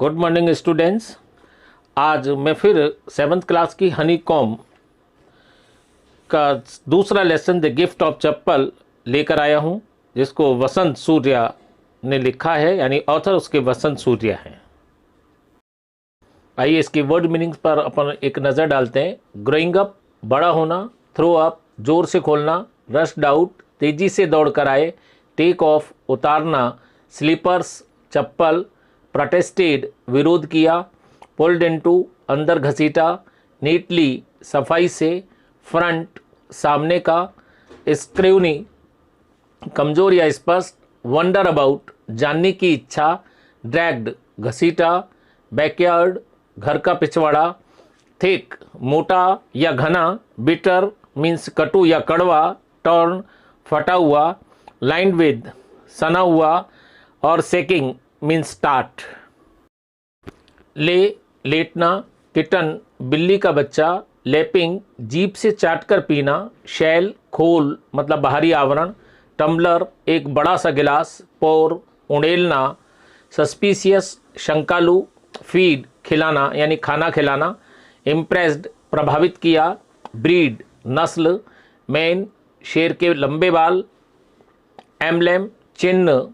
Good morning students. आज मैं फिर 7th क्लास की हनी कॉम का दूसरा लेसन द गिफ्ट ऑफ चप्पल लेकर आया हूँ, जिसको वसंत सूर्या ने लिखा है, यानी ऑथर उसके वसंत सूर्या हैं। आइए इसकी वर्ड मीनिंग्स पर अपन एक नज़र डालते हैं। ग्रोइंग अप, बड़ा होना। थ्रो अप, जोर से खोलना। रश्ड आउट, तेज़ी से दौड़ कर आए। टेक ऑफ, उतारना। स्लीपर्स, चप्पल। प्रोटेस्टेड, विरोध किया। पुल्ड इनटू, अंदर घसीटा। नीटली, सफाई से। फ्रंट, सामने का। स्क्रूनी, कमज़ोर या स्पष्ट। वंडर अबाउट, जानने की इच्छा। ड्रैग्ड, घसीटा। बैकयार्ड, घर का पिछवाड़ा। थिक, मोटा या घना। बिटर मीन्स कटु या कड़वा। टर्न, फटा हुआ। लाइंड विद, सना हुआ। और सेकिंग मीन्स स्टार्ट। ले, लेटना। किटन, बिल्ली का बच्चा। लैपिंग, जीभ से चाटकर पीना। शैल, खोल मतलब बाहरी आवरण। टम्बलर, एक बड़ा सा गिलास। पोर, उड़ेलना। सस्पिशियस, शंकालु। फीड, खिलाना यानी खाना खिलाना। इम्प्रेस्ड, प्रभावित किया। ब्रीड, नस्ल। मैन, शेर के लंबे बाल। एम्ब्लेम, चिन्ह।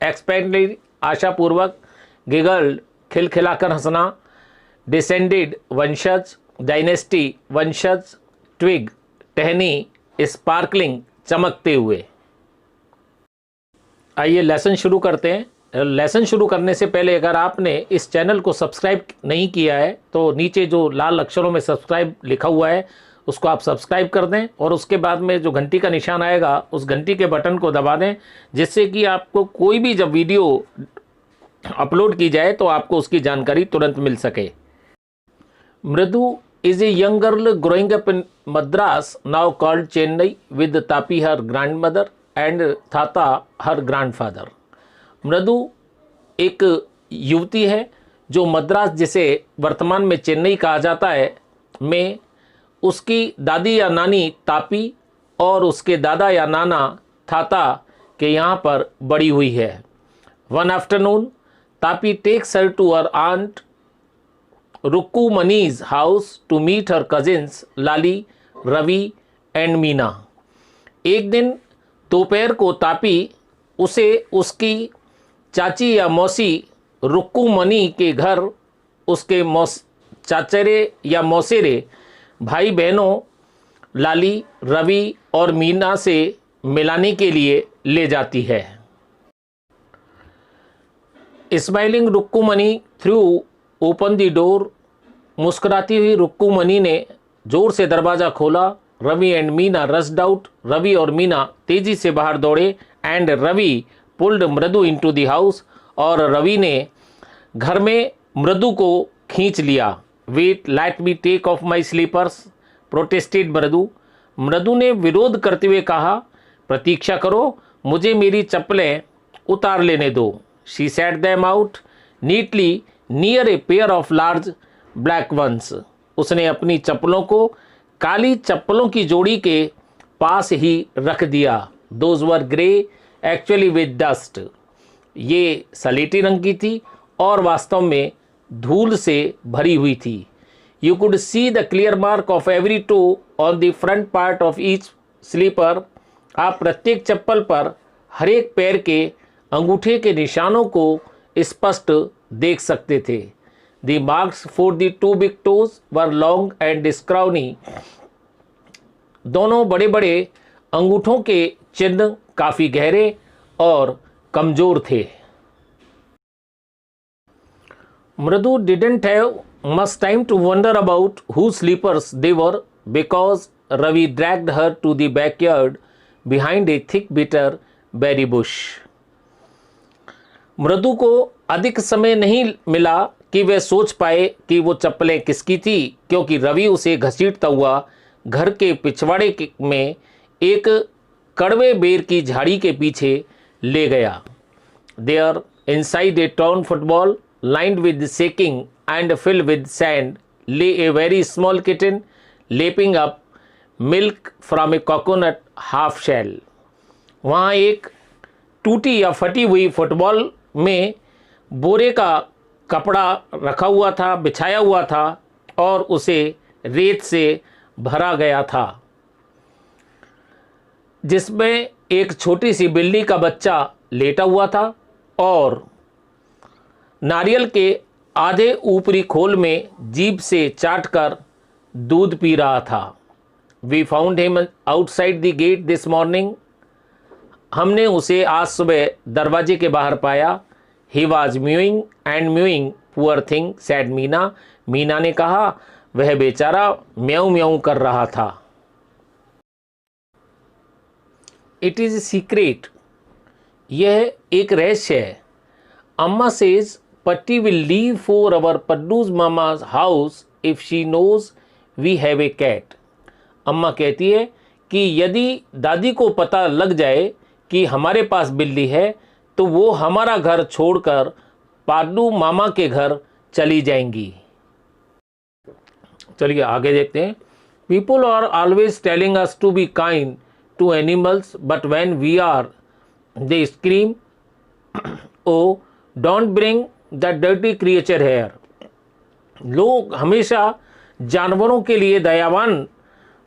एक्सपेक्टेड, आशापूर्वक। गिगल्ड, खिलखिलाकर हंसना। डिसेंडेड, वंशज। डायनेस्टी, वंशज। ट्विग, टहनी। स्पार्कलिंग, चमकते हुए। आइए लेसन शुरू करते हैं। लेसन शुरू करने से पहले अगर आपने इस चैनल को सब्सक्राइब नहीं किया है तो नीचे जो लाल अक्षरों में सब्सक्राइब लिखा हुआ है उसको आप सब्सक्राइब कर दें, और उसके बाद में जो घंटी का निशान आएगा उस घंटी के बटन को दबा दें, जिससे कि आपको कोई भी जब वीडियो अपलोड की जाए तो आपको उसकी जानकारी तुरंत मिल सके। Mridu is a young girl growing up in Madras, now called Chennai, with तापी her grandmother and Thatha her grandfather. Mridu एक युवती है जो मद्रास, जिसे वर्तमान में चेन्नई कहा जाता है, में उसकी दादी या नानी तापी और उसके दादा या नाना थाता के यहाँ पर बड़ी हुई है। वन आफ्टरनून तापी takes her to her aunt Rukkumani's house to meet her cousins Lali, Ravi and Meena. एक दिन दोपहर को तापी उसे उसकी चाची या मौसी रुक्कुमनी के घर उसके चाचरे या मौसेरे भाई बहनों लाली, रवि और मीना से मिलाने के लिए ले जाती है। Smiling Rukkumani threw open the door, मुस्कुराती हुई रुक्कुमनी ने जोर से दरवाज़ा खोला। Ravi and Meena rushed out, Ravi और मीना तेजी से बाहर दौड़े। And Ravi pulled Mridu into the house, और रवि ने घर में मृदु को खींच लिया। Wait, let me take off my slippers, protested Mridu. Mridu ने विरोध करते हुए कहा, प्रतीक्षा करो, मुझे मेरी चप्पलें उतार लेने दो। She set them out neatly near a pair of large black ones. उसने अपनी चप्पलों को काली चप्पलों की जोड़ी के पास ही रख दिया। Those were grey actually with dust. ये सलेटी रंग की थी और वास्तव में धूल से भरी हुई थी। You could see the clear mark of every toe on the front part of each slipper. आप प्रत्येक चप्पल पर हर एक पैर के अंगूठे के निशानों को स्पष्ट देख सकते थे। The marks for the two big toes were long and scrawny. दोनों बड़े बड़े अंगूठों के चिन्ह काफ़ी गहरे और कमज़ोर थे। मृदु didn't have much time to wonder about whose slippers they were, because Ravi dragged her to the backyard behind a thick bitter berry bush. मृदु को अधिक समय नहीं मिला कि वह सोच पाए कि वो चप्पलें किसकी थी, क्योंकि रवि उसे घसीटता हुआ घर के पिछवाड़े में एक कड़वे बेर की झाड़ी के पीछे ले गया। There, inside a torn football lined with shaking and filled with sand, lay a very small kitten lapping up milk from a coconut half shell. वहाँ एक टूटी या फटी हुई फुटबॉल में बोरे का कपड़ा रखा हुआ था, बिछाया हुआ था और उसे रेत से भरा गया था, जिसमें एक छोटी सी बिल्ली का बच्चा लेटा हुआ था और नारियल के आधे ऊपरी खोल में जीभ से चाटकर दूध पी रहा था। We found him outside the gate this morning. हमने उसे आज सुबह दरवाजे के बाहर पाया। He was mewing and mewing, poor thing said Meena. Meena ने कहा, वह बेचारा म्याऊं म्याऊं कर रहा था। इट इज़ सीक्रेट, यह एक रहस्य है। Amma says Paati will leave for our Paddu's Mama's house if she knows we have a cat. अम्मा कहती है कि यदि दादी को पता लग जाए कि हमारे पास बिल्ली है तो वो हमारा घर छोड़कर पाड्डू मामा के घर चली जाएंगी। चलिए आगे देखते हैं। People are always telling us to be kind to animals but when we are they scream, oh don't bring the dirty creature here. लोग हमेशा जानवरों के लिए दयावान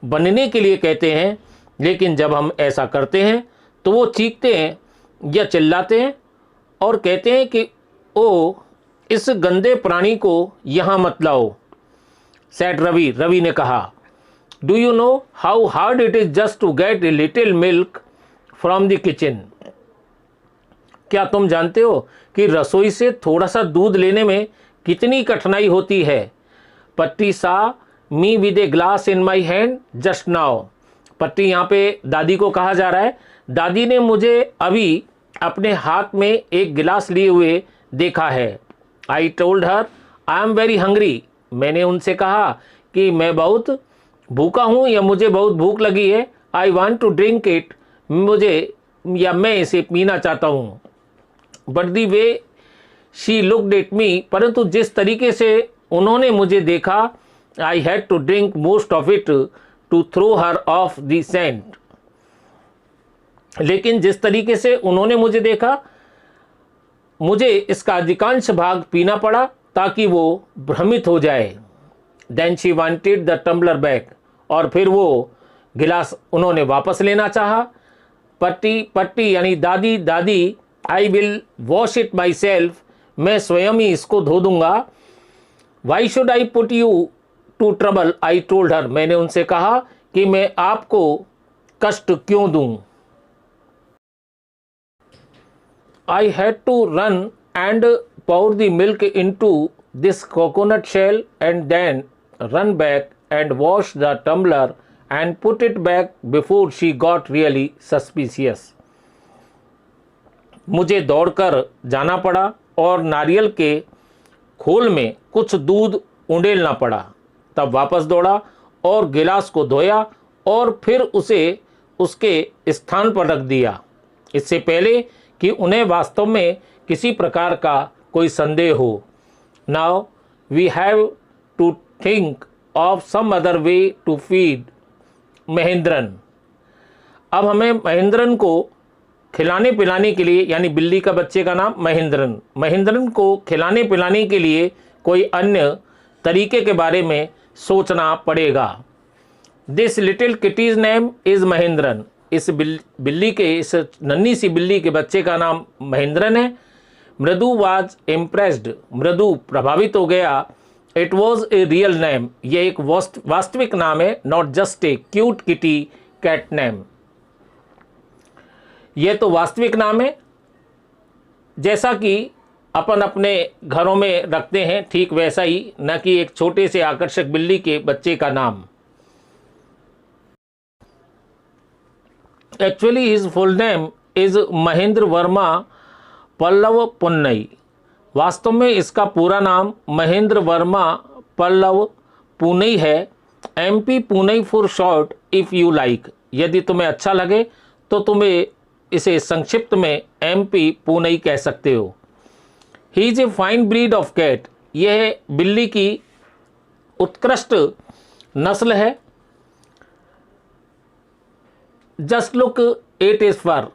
बनने के लिए कहते हैं, लेकिन जब हम ऐसा करते हैं तो वो चीखते हैं या चिल्लाते हैं और कहते हैं कि ओ इस गंदे प्राणी को यहाँ मत लाओ। सेड रवि, रवि ने कहा, do you know how hard it is just to get a little milk from the kitchen. क्या तुम जानते हो कि रसोई से थोड़ा सा दूध लेने में कितनी कठिनाई होती है। पट्टी सा me with a glass in my hand just now. पट्टी यहाँ पे दादी को कहा जा रहा है। दादी ने मुझे अभी अपने हाथ में एक गिलास लिए हुए देखा है। आई told her I am very hungry. मैंने उनसे कहा कि मैं बहुत भूखा हूँ या मुझे बहुत भूख लगी है। I want to drink it, मैं इसे पीना चाहता हूँ। But the way she looked at me, परंतु जिस तरीके से उन्होंने मुझे देखा, I had to drink most of it to throw her off the scent. लेकिन जिस तरीके से उन्होंने मुझे देखा, मुझे इसका अधिकांश भाग पीना पड़ा ताकि वो भ्रमित हो जाए। Then she wanted the tumbler back, और फिर वो गिलास उन्होंने वापस लेना चाहा। पट्टी पट्टी यानी दादी, दादी I will wash it myself, मैं स्वयं ही इसको धो दूंगा। Why should I put you to trouble, I told her. मैंने उनसे कहा कि मैं आपको कष्ट क्यों दूं। I had to run and pour the milk into this coconut shell and then run back and wash the tumbler and put it back before she got really suspicious. मुझे दौड़कर जाना पड़ा और नारियल के खोल में कुछ दूध उंडेलना पड़ा, तब वापस दौड़ा और गिलास को धोया और फिर उसे उसके स्थान पर रख दिया, इससे पहले कि उन्हें वास्तव में किसी प्रकार का कोई संदेह हो। Now we have to think of some other way to feed Mahendran. अब हमें महेंद्रन को खिलाने पिलाने के लिए, यानी बिल्ली का बच्चे का नाम महेंद्रन, महेंद्रन को खिलाने पिलाने के लिए कोई अन्य तरीके के बारे में सोचना पड़ेगा। This little kitty's name is Mahendran. इस बिल्ली के, इस नन्ही सी बिल्ली के बच्चे का नाम महेंद्रन है। मृदु वाज इम्प्रेस्ड, मृदु प्रभावित हो गया। It was a real name, यह एक वास्तविक नाम है, not just a cute kitty cat name. यह तो वास्तविक नाम है, जैसा कि अपन अपने घरों में रखते हैं, ठीक वैसा ही, न कि एक छोटे से आकर्षक बिल्ली के बच्चे का नाम। Actually, his full name is Mahendra Verma Pallav पुन्नई। वास्तव में इसका पूरा नाम महेंद्र वर्मा पल्लव पुनई है। MP Punai for short if you like. यदि तुम्हें अच्छा लगे तो तुम्हें इसे संक्षिप्त में MP पुनई कह सकते हो। He is a fine breed of cat. यह बिल्ली की उत्कृष्ट नस्ल है। Just look at is fur,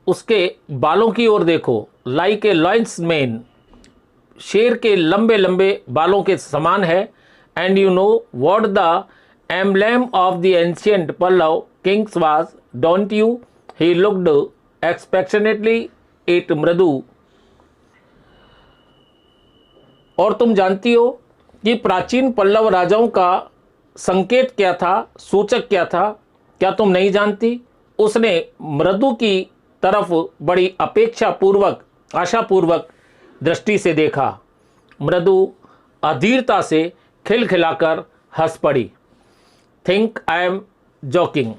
उसके बालों की ओर देखो। लाइक ए लॉयंस मेन, शेर के लंबे लंबे बालों के समान है। And you know what the emblem of the ancient Pallava kings was, don't you? He looked expectantly at Mridu. और तुम जानती हो कि प्राचीन पल्लव राजाओं का संकेत क्या था, सूचक क्या था? क्या तुम नहीं जानती? उसने मृदु की तरफ बड़ी अपेक्षा पूर्वक, आशापूर्वक दृष्टि से देखा। मृदु अधीरता से खिलखिलाकर हंस पड़ी। Think I am joking?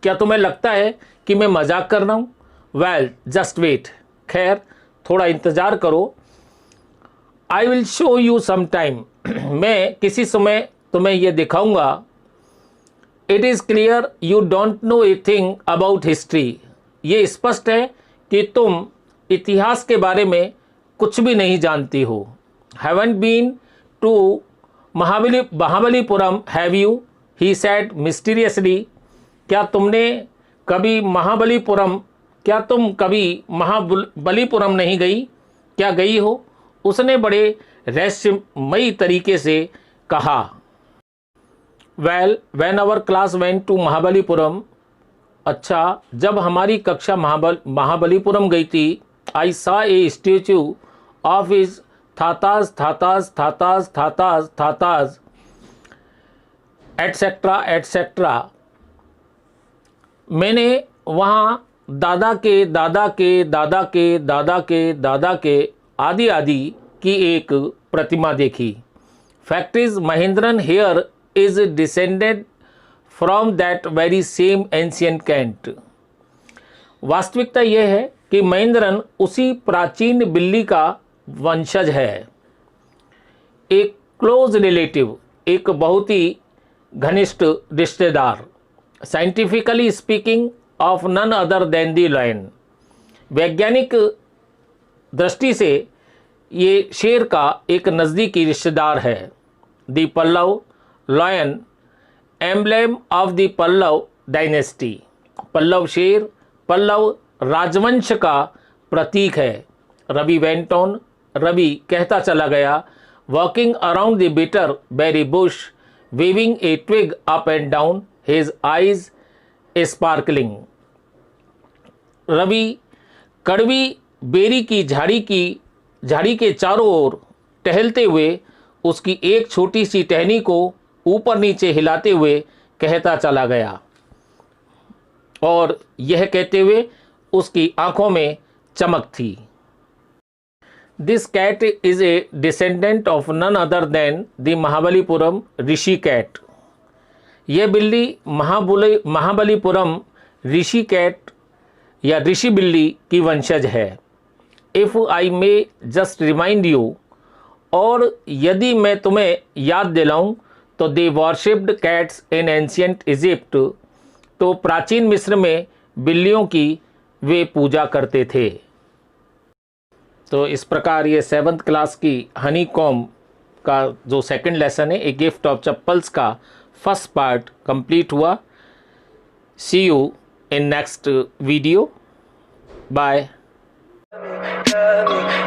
क्या तुम्हें लगता है कि मैं मजाक कर रहा हूँ? वेल जस्ट वेट, खैर थोड़ा इंतज़ार करो। I will show you some time, मैं किसी समय तुम्हें यह दिखाऊंगा। It is clear you don't know a thing about history, ये स्पष्ट है कि तुम इतिहास के बारे में कुछ भी नहीं जानती हो। Haven't been to Mahabalipuram have you? He said mysteriously. क्या तुम कभी महाबलीपुरम नहीं गई? क्या गई हो? उसने बड़े रहस्यमयी तरीके से कहा। Well when our class went to Mahabalipuram, अच्छा जब हमारी कक्षा महाबलीपुरम गई थी, I saw a statue of his Thatha's etcetera etcetera. मैंने वहाँ दादा के दादा के दादा के दादा के दादा के आदि आदि की एक प्रतिमा देखी। Fact is Mahendran here is descended from that very same ancient cat. वास्तविकता यह है कि महेंद्रन उसी प्राचीन बिल्ली का वंशज है। एक क्लोज रिलेटिव, एक बहुत ही घनिष्ठ रिश्तेदार। Scientifically speaking of none other than the lion. वैज्ञानिक दृष्टि से ये शेर का एक नज़दीकी रिश्तेदार है। The Pallava lion emblem of the Pallava dynasty. Pallava शेर पल्लव राजवंश का प्रतीक है। रवि वेंट ऑन, रवि कहता चला गया, walking around the bitter berry bush, waving a twig up and down, his eyes sparkling. Ravi कड़वी बेरी की झाड़ी के चारों ओर टहलते हुए उसकी एक छोटी सी टहनी को ऊपर नीचे हिलाते हुए कहता चला गया, और यह कहते हुए उसकी आंखों में चमक थी। This cat is a descendant of none other than the Mahabalipuram rishi cat. यह बिल्ली महाबलीपुरम ऋषि कैट या ऋषि बिल्ली की वंशज है। If I may just remind you, और यदि मैं तुम्हें याद दिलाऊं तो दे वॉरशिप्ड कैट्स इन एंशियंट इजिप्ट, तो प्राचीन मिस्र में बिल्लियों की वे पूजा करते थे। तो इस प्रकार ये 7th क्लास की हनी कॉम्ब का जो सेकंड लेसन है, ए गिफ्ट ऑफ चप्पल्स का फर्स्ट पार्ट कंप्लीट हुआ। See you in next video, bye.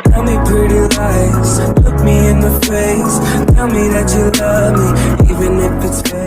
Tell me pretty lies, look me in the face, tell me that you love me, even if it's fake.